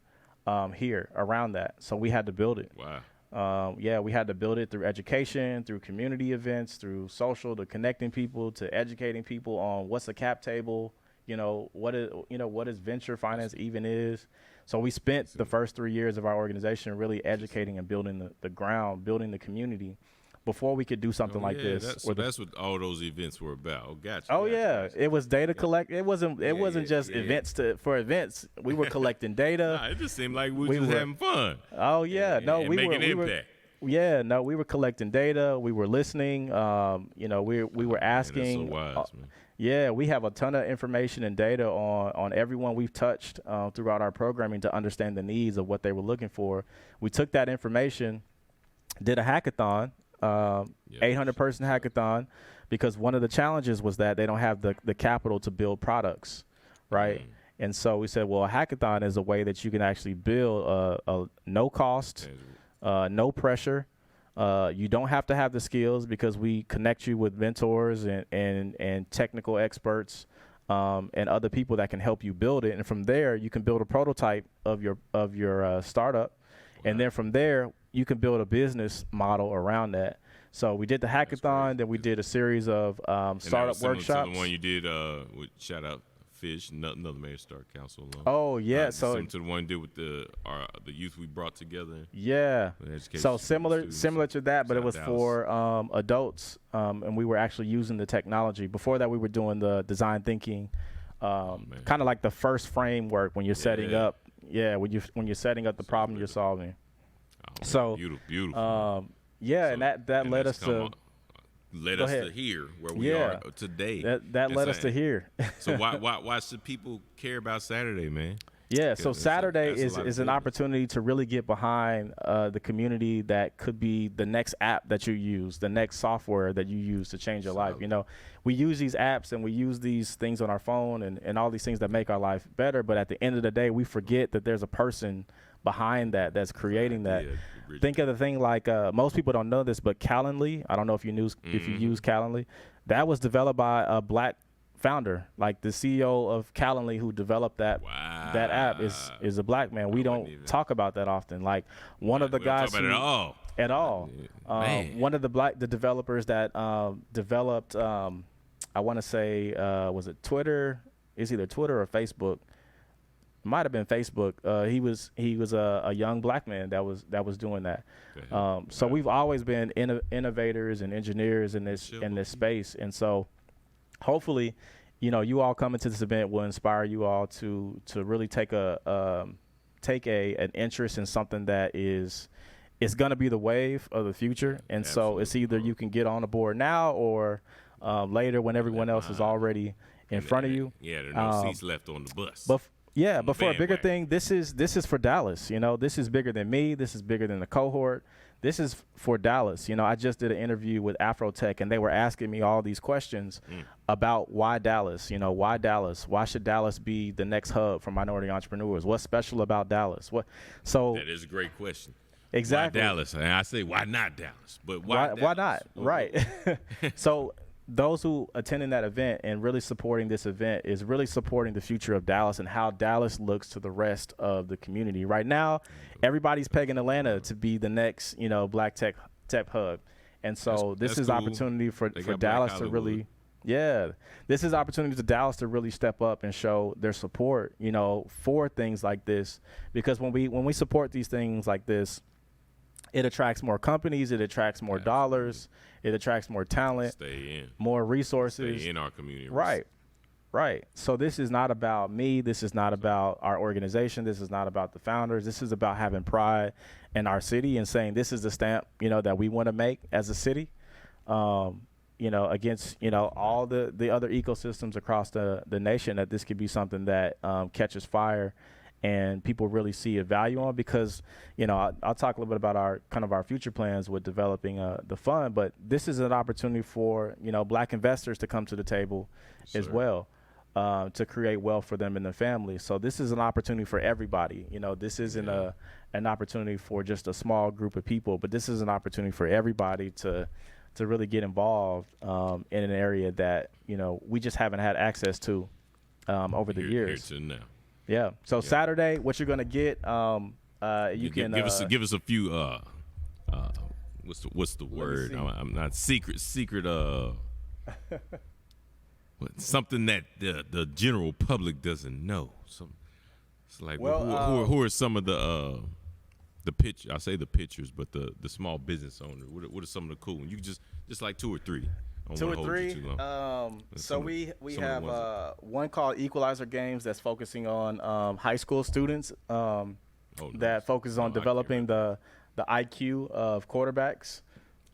B: here around that. So we had to build it.
A: Wow.
B: We had to build it through education, through community events, through social, to connecting people, to educating people on what's a cap table, what is venture finance even is. So we spent the first 3 years of our organization really educating and building the ground, building the community before we could do something like this.
A: That's what all those events were about. Oh, gotcha.
B: It was data collect. It wasn't just events for events. We were collecting data.
A: It just seemed like we were just having fun.
B: Oh yeah,
A: and making an impact.
B: We were collecting data. We were listening. We were asking.
A: Man, that's so wise, man.
B: Yeah, we have a ton of information and data on everyone we've touched throughout our programming to understand the needs of what they were looking for. We took that information, did a hackathon, 800-person hackathon, because one of the challenges was that they don't have the capital to build products, right? And so we said, well, a hackathon is a way that you can actually build a no cost, no pressure. You don't have to have the skills, because we connect you with mentors and technical experts and other people that can help you build it. And from there, you can build a prototype of your startup. And then from there, you can build a business model around that. So we did the hackathon, then we did a series of startup workshops.
A: To the one you did with shout out Fish, another Mayor Stark Council alum.
B: Oh yeah, so
A: similar to the one you did with the youth we brought together.
B: Yeah, so similar to that, but it was
A: Dallas.
B: for adults, and we were actually using the technology. Before that, we were doing the design thinking, kind of like the first framework when you're setting up. Yeah, when you're setting up the problem you're solving.
A: Oh,
B: so
A: beautiful.
B: Yeah, so, and that led us to.
A: Led us to here where we are today.
B: That led us to here.
A: So why should people care about Saturday, man?
B: Yeah, so Saturday is an opportunity to really get behind the community that could be the next app that you use, the next software that you use to change your life. You know, we use these apps and we use these things on our phone and all these things that make our life better. But at the end of the day, we forget that there's a person behind that's creating that. Think of the thing like most people don't know this, but Calendly. I don't know if you use Calendly. That was developed by a black founder. Like the CEO of Calendly who developed that app is a black man. We don't talk about that often. Like one of the guys
A: at all.
B: One of the developers that developed I want to say was it Twitter? It's either Twitter or Facebook. Might have been Facebook. He was a young black man that was doing that. So we've always been innovators and engineers in this space, and so hopefully, you know, you all coming to this event will inspire you all to really take an interest in something that is going to be the wave of the future, and so it's either you can get on the board now or later when everyone else is already in front of you.
A: Yeah, there are no seats left on the bus.
B: But for a bigger thing, this is for Dallas. You know, this is bigger than me. This is bigger than the cohort. This is for Dallas. You know, I just did an interview with Afrotech, and they were asking me all these questions about why Dallas. You know, why Dallas? Why should Dallas be the next hub for minority entrepreneurs? What's special about Dallas?
A: That is a great question.
B: Exactly.
A: Why Dallas? And I say, why not Dallas? But why
B: not? Right. So those who attending that event and really supporting this event is really supporting the future of Dallas and how Dallas looks to the rest of the community. Right now, everybody's pegging Atlanta to be the next, you know, black tech hub. And so this is cool. Opportunity for Dallas to really, this is opportunity for Dallas to really step up and show their support, you know, for things like this. Because when we support these things like this, it attracts more companies, it attracts more dollars, it attracts more talent, more resources.
A: Stay in our community.
B: Right. So this is not about me. This is not about our organization. This is not about the founders. This is about having pride in our city and saying this is the stamp, you know, that we want to make as a city, you know, against, you know, all the other ecosystems across the nation, that this could be something that catches fire and people really see a value on. Because, you know, I'll talk a little bit about our future plans with developing the fund, but this is an opportunity for, you know, black investors to come to the table as well, to create wealth for them and their families. So this is an opportunity for everybody. You know, this isn't an opportunity for just a small group of people, but this is an opportunity for everybody to really get involved in an area that, you know, we just haven't had access to over the years.
A: Here to now.
B: Yeah. So Saturday, what you're gonna get, you can
A: give us a few. What's the word? I'm not secret. Something that the general public doesn't know. It's like who are some of the pitch? I say the pitchers, but the small business owners. What are some of the cool ones? You just like two or three.
B: Two or three. So we have one called Equalizer Games that's focusing on high school students. That focuses on developing the IQ of quarterbacks.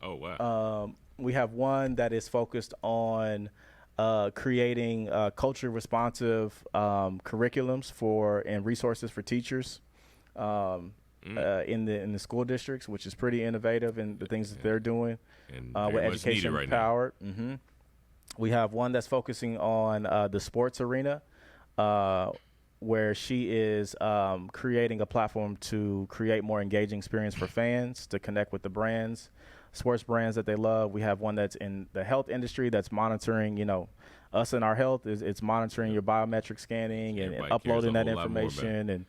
A: Oh wow.
B: We have one that is focused on creating culturally responsive curriculums and resources for teachers in the school districts, which is pretty innovative in the things that they're doing.
A: And
B: with education empowered. Mm-hmm. We have one that's focusing on the sports arena, where she is creating a platform to create more engaging experience for fans to connect with the sports brands that they love. We have one that's in the health industry that's monitoring, you know, us and our health. It's monitoring your biometric scanning and uploading that information. And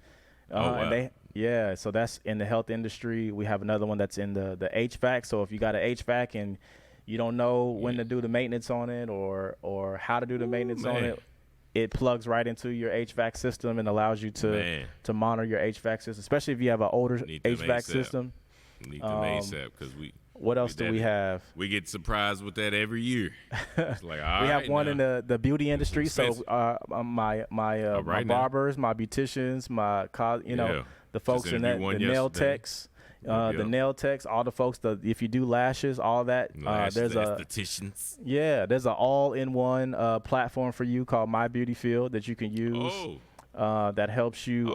B: Yeah, so that's in the health industry. We have another one that's in the HVAC. So if you got an HVAC and you don't know when to do the maintenance on it or how to do the maintenance on it, it plugs right into your HVAC system and allows you to monitor your HVAC system, especially if you have an older HVAC system.
A: Need them ASAP because
B: what else do we have?
A: We get surprised with that every year. It's like, all
B: we
A: right
B: have one
A: now.
B: in the beauty industry. So my barbers, my beauticians, the folks in that, the nail techs. The nail techs, all the folks that if you do lashes, all that. There's
A: estheticians.
B: There's an all-in-one platform for you called My Beauty Field that you can use. That helps you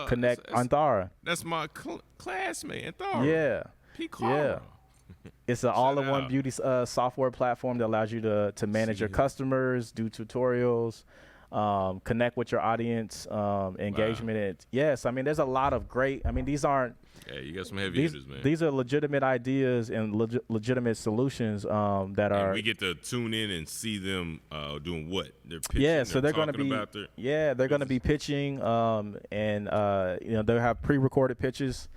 B: connect Anthara.
A: That's my classmate, Anthara.
B: Yeah.
A: Yeah.
B: It's an all-in-one beauty software platform that allows you to manage your customers, do tutorials, connect with your audience, engagement. Yes, I mean, there's a lot of great. I mean, these aren't.
A: Yeah, you got some heavy hitters, man.
B: These are legitimate ideas and legitimate solutions that are.
A: We get to tune in and see them doing what they're pitching.
B: Yeah, so they're going to be. They're going to be pitching, and they'll have pre-recorded pitches.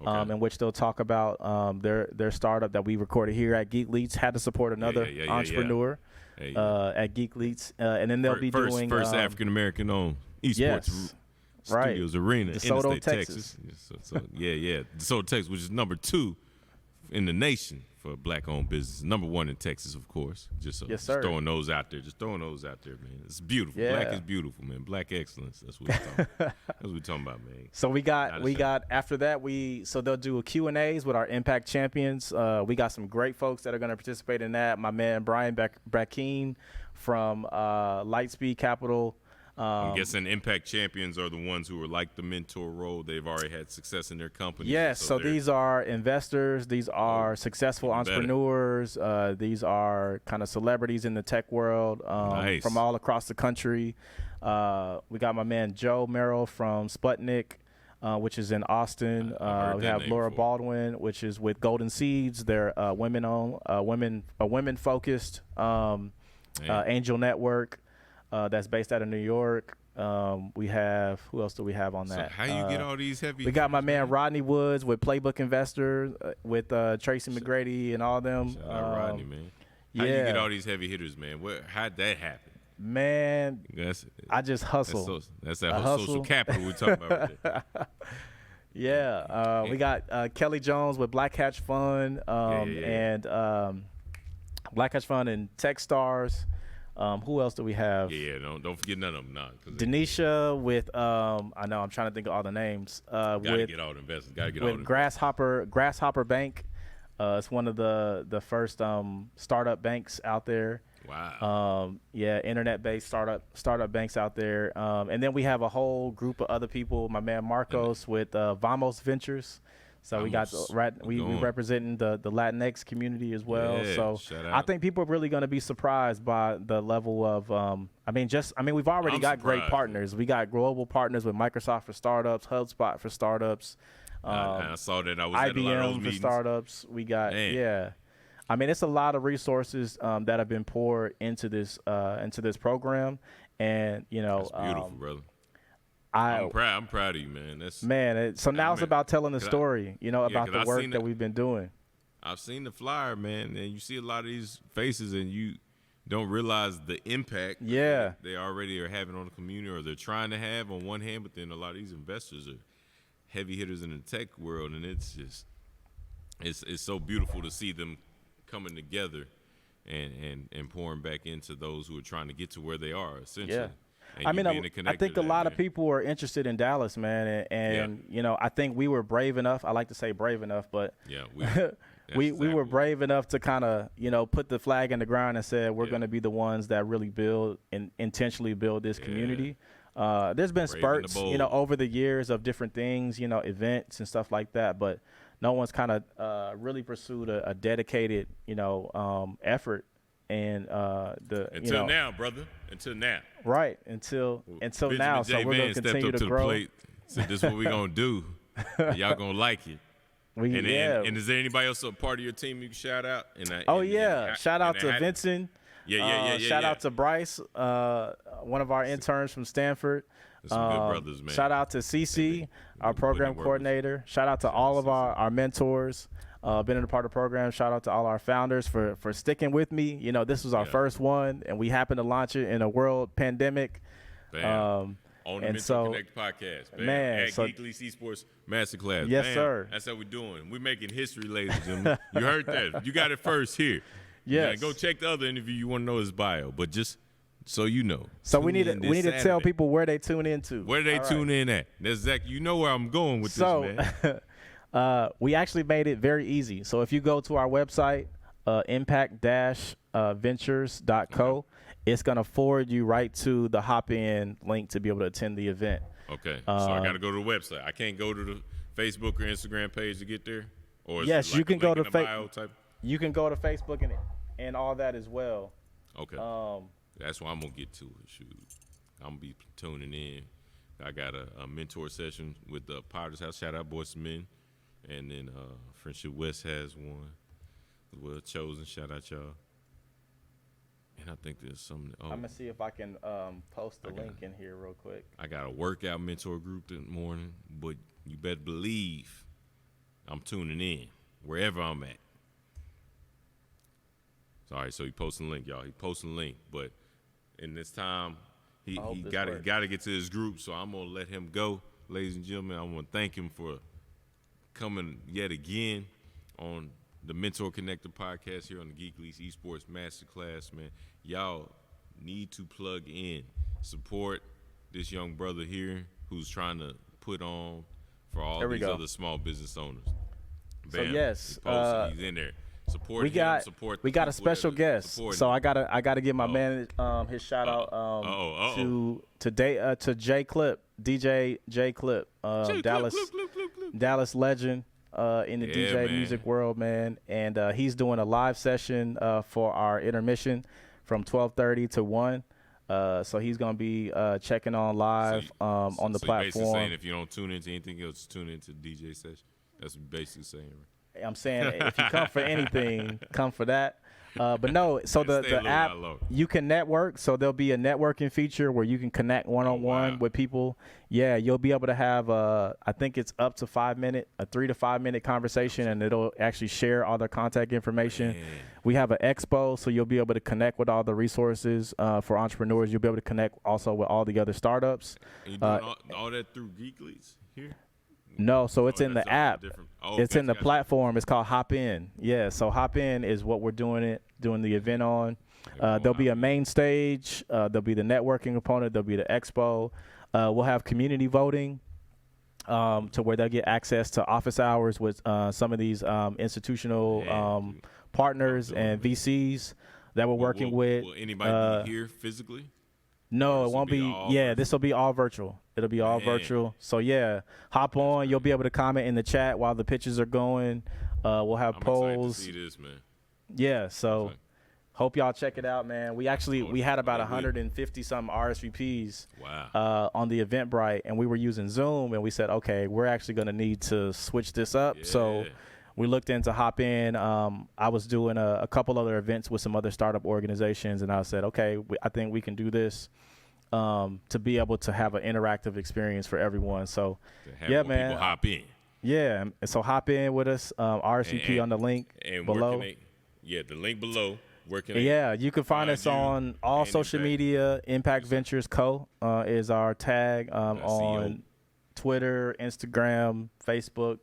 B: In which they'll talk about their startup that we recorded here at Geek Leads. Had to support another entrepreneur at Geek Leads, and then they'll be doing
A: first African American owned esports studios arena in
B: DeSoto,
A: the state Texas. DeSoto, Texas, which is number 2 in the nation for black-owned business. Number 1 in Texas, of course. Just throwing those out there. Man. It's beautiful.
B: Yeah.
A: Black is beautiful, man. Black excellence. That's what we're talking about. That's what we're talking about, man.
B: So we got after that so they'll do a Q&As with our Impact Champions. We got some great folks that are going to participate in that. My man Brian Brackeen from Lightspeed Capital.
A: I'm guessing Impact Champions are the ones who are like the mentor role. They've already had success in their company.
B: Yes, so these are investors. These are successful entrepreneurs. These are kind of celebrities in the tech world from all across the country. We got my man Joe Merrill from Sputnik, which is in Austin. We have Laura Baldwin, which is with Golden Seeds. They're women-owned, women-focused angel network. That's based out of New York. We have who else do we have on that?
A: So how you get all these heavy?
B: We got my man Rodney Woods with Playbook Investors, with Tracy McGrady and all of them.
A: Shout out Rodney, man. How you get all these heavy hitters, man? How'd that happen?
B: Man, I just hustle.
A: That's that whole social capital we're talking about right there.
B: We got Kelly Jones with Black Hatch Fund, and Black Hatch Fund and Techstars. Who else do we have?
A: Don't forget none of them.
B: Denisha with I know I'm trying to think of all the names.
A: Gotta get all the investors. Gotta get all the
B: Grasshopper Bank. It's one of the first startup banks out there.
A: Wow.
B: Internet-based startup banks out there. And then we have a whole group of other people. My man Marcos with Vamos Ventures. So we got we representing the Latinx community as well. So I think people are really going to be surprised by the level of we've already got great partners. We got global partners with Microsoft for startups, HubSpot for startups.
A: I saw that. I was
B: IBM
A: at a lot of those
B: for
A: meetings.
B: startups. We got it's a lot of resources that have been poured into this program, and
A: that's beautiful, brother. I'm proud of you, man.
B: Now it's about telling the story, about the work that we've been doing.
A: I've seen the flyer, man, and you see a lot of these faces, and you don't realize the impact they already are having on the community, or they're trying to have on one hand, but then a lot of these investors are heavy hitters in the tech world, and it's just it's so beautiful to see them coming together and pouring back into those who are trying to get to where they are, essentially.
B: Yeah. I think a lot of people are interested in Dallas, man, and I think we were brave enough. I like to say brave enough, but we were brave enough to kind of put the flag in the ground and said we're going to be the ones that really build and intentionally build this community. There's been spurts, over the years of different things, events and stuff like that, but no one's kind of really pursued a dedicated, effort. And
A: until now, brother. Until now.
B: Right. Until now. So we're gonna continue to grow.
A: So this is what we're gonna do. Y'all gonna like it. And is there anybody else a part of your team you can shout out?
B: Shout out to Vincent. Shout out to Bryce, one of our interns from Stanford.
A: There's some good brothers, man.
B: Shout out to CC, our
A: putting
B: program
A: in work with
B: coordinator. Shout out to all of our mentors. Been in a part of the program. Shout out to all our founders for sticking with me. You know, this was our first one, and we happened to launch it in a world pandemic.
A: Bam. On the MentorConnector podcast. Bam.
B: Man,
A: At Geekly Esports Masterclass.
B: Yes,
A: Bam.
B: sir.
A: That's how we're doing. We're making history, ladies and gentlemen. You heard that. You got it first here.
B: Yes.
A: Go check the other interview. You want to know his bio, but just so you know.
B: So we need to tell people where they tune into.
A: Where do they tune in at? That's Zach. You know where I'm going with this,
B: man. We actually made it very easy. So if you go to our website, impact-ventures.co, it's going to forward you right to the hop-in link to be able to attend the event.
A: Okay. So I got to go to the website. I can't go to the Facebook or Instagram page to get there? Or is
B: yes,
A: it like
B: you can go to
A: You
B: can go to Facebook and all that as well.
A: Okay. That's why I'm going to get to it. Shoot. I'm going to be tuning in. I got a mentor session with the Potter's House. Shout out Boys to Men. And then Friendship West has one. Well chosen. Shout out y'all. And I think there's something.
B: I'm going to see if I can post the link in here real quick.
A: I got a workout mentor group this morning, but you better believe I'm tuning in wherever I'm at. All right, so he posting the link, y'all. He posting the link, but in this time, he got to get to his group, so I'm going to let him go. Ladies and gentlemen, I want to thank him for coming yet again on the MentorConnector podcast here on the Geekly Esports Masterclass, man. Y'all need to plug in, support this young brother here who's trying to put on for all these other small business owners. Bam.
B: So yes,
A: he's in there. Support
B: we got a special guest, so I gotta give my man his shout out to J Clip, DJ J Clip, Dallas legend in the DJ music world, man, and he's doing a live session for our intermission from 12:30 to 1. So he's gonna be checking on live on the platform.
A: Basically saying if you don't tune into anything else, tune into the DJ session. That's what you're basically saying, right?
B: I'm saying if you come for anything, come for that. But no, so the app, you can network. So there'll be a networking feature where you can connect one-on-one with people. Yeah, you'll be able to have, I think it's up to 3 to 5 minute conversation, and it'll actually share all their contact information. Man. We have an expo, so you'll be able to connect with all the resources for entrepreneurs. You'll be able to connect also with all the other startups.
A: And you doing all that through Geekly's here?
B: No, so it's in the app. It's in the platform. It's called Hop In. Yeah, so Hop In is what we're doing the event on. There'll be a main stage. There'll be the networking component. There'll be the expo. We'll have community voting to where they'll get access to office hours with some of these institutional partners and VCs that we're working with.
A: Will anybody be here physically?
B: No, it won't be. Yeah, this will be all virtual. It'll be all virtual. So, yeah, hop on. You'll be able to comment in the chat while the pitches are going. We'll have polls.
A: I'm excited to see this, man.
B: Yeah, so hope y'all check it out, man. We had about 150-something RSVPs on the Eventbrite, and we were using Zoom, and we said, okay, we're actually going to need to switch this up. Yeah. So we looked into Hop In. I was doing a couple other events with some other startup organizations, and I said, okay, I think we can do this. To be able to have an interactive experience for everyone. So, yeah, man.
A: People hop in.
B: Yeah, and so hop in with us. RSVP on the link below.
A: The link below.
B: You can find us on all social media. Impact Ventures Co. Is our tag on Twitter, Instagram, Facebook.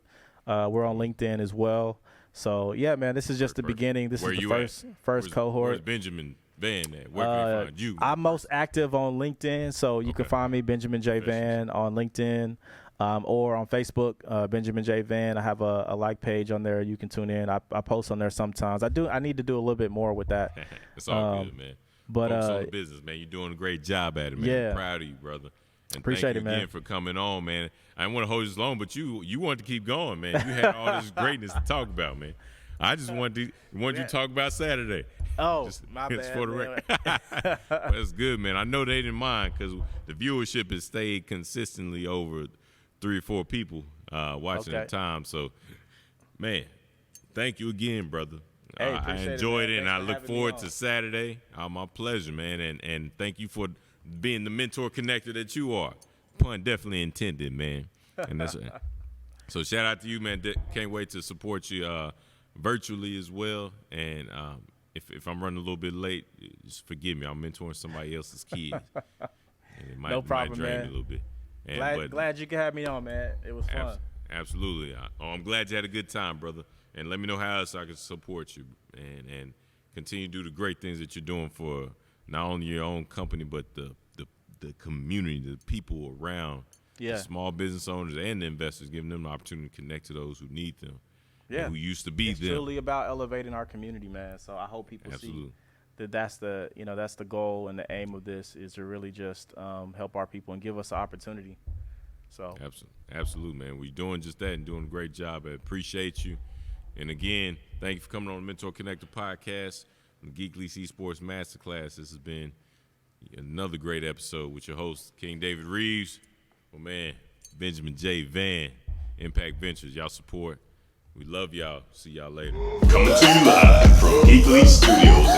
B: We're on LinkedIn as well. So, yeah, man, this is just the beginning. This is the first cohort.
A: Where's Benjamin Vann at? Where can they find you?
B: I'm most active on LinkedIn, so you can find me, Benjamin J. Vann, on LinkedIn or on Facebook, Benjamin J. Vann. I have a like page on there. You can tune in. I post on there sometimes. I need to do a little bit more with that.
A: It's all good, man.
B: But
A: focus on the business, man. You're doing a great job at it, man.
B: Yeah.
A: I'm proud of you, brother. And
B: appreciate
A: thank you again for coming on, man. I didn't want to hold you long, but you wanted to keep going, man. You had all this greatness to talk about, man. I just wanted you to talk about Saturday.
B: Oh, my bad.
A: For the record. That's good, man. I know they didn't mind because the viewership has stayed consistently over 3 or 4 people watching at a time. So, man, thank you again, brother.
B: Hey,
A: I enjoyed it, and I look forward to Saturday. My pleasure, man. And thank you for being the mentor connector that you are. Pun definitely intended, man. And that's so shout out to you, man. Can't wait to support you virtually as well. And if I'm running a little bit late, just forgive me. I'm mentoring somebody else's kids. And it
B: No problem,
A: might drain
B: man.
A: me a little bit. And,
B: Glad you could have me on, man. It was fun.
A: Absolutely. I'm glad you had a good time, brother. And let me know how else I can support you and continue to do the great things that you're doing for not only your own company, but the community, the people around, the small business owners and the investors, giving them the opportunity to connect to those who need them, and who used to be
B: it's
A: them.
B: It's truly about elevating our community, man. So I hope people see that that's the goal and the aim of this, is to really just help our people and give us an opportunity. So
A: absolutely, man. We're doing just that and doing a great job. I appreciate you. And again, thank you for coming on the MentorConnector podcast, the Geekly Esports Masterclass. This has been another great episode with your host, King David Reeves. My man, Benjamin J. Vann, Impact Ventures. Y'all support. We love y'all. See y'all later.
C: Coming to you live from Geekly Studios